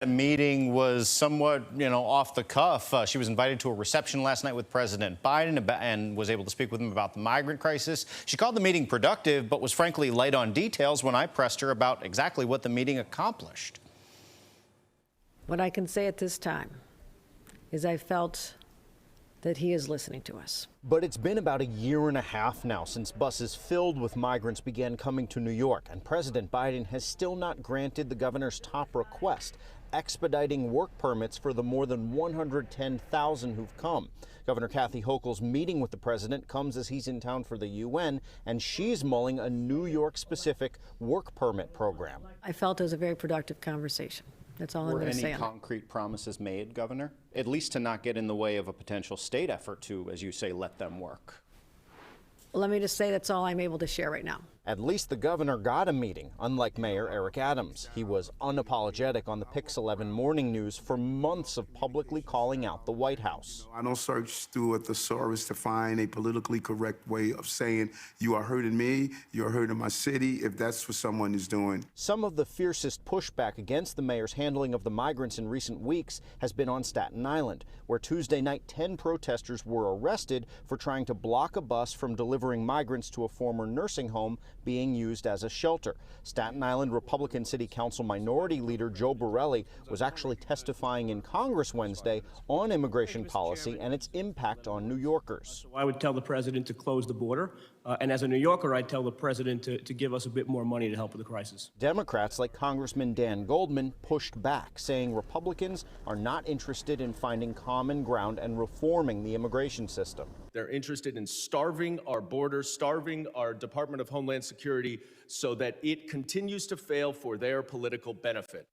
The meeting was somewhat, off the cuff. She was invited to a reception last night with President Biden and was able to speak with him about the migrant crisis. She called the meeting productive, but was frankly light on details when I pressed her about exactly what the meeting accomplished. What I can say at this time is I felt that he is listening to us. But it's been about a year and a half now since buses filled with migrants began coming to New York, and President Biden has still not granted the governor's top request, expediting work permits for the more than 110,000 who've come. Governor Kathy Hochul's meeting with the president comes as he's in town for the UN, and she's mulling a New York-specific work permit program. I felt it was a very productive conversation. That's all I'm going to say. Were any concrete promises made, Governor? At least to not get in the way of a potential state effort to, as you say, let them work. Let me just say that's all I'm able to share right now. At least the governor got a meeting, unlike Mayor Eric Adams. He was unapologetic on the Pix 11 morning news for months of publicly calling out the White House. I don't search through a thesaurus to find a politically correct way of saying you are hurting me, you're hurting my city, if that's what someone is doing. Some of the fiercest pushback against the mayor's handling of the migrants in recent weeks has been on Staten Island, where Tuesday night 10 protesters were arrested for trying to block a bus from delivering migrants to a former nursing home being used as a shelter. Staten Island Republican City Council Minority Leader Joe Borelli was actually testifying in Congress Wednesday on immigration policy and its impact on New Yorkers. I would tell the president to close the border, and as a New Yorker, I'd tell the president to give us a bit more money to help with the crisis. Democrats like Congressman Dan Goldman pushed back, saying Republicans are not interested in finding common ground and reforming the immigration system. They're interested in starving our borders, starving our Department of Homeland Security so that it continues to fail for their political benefit.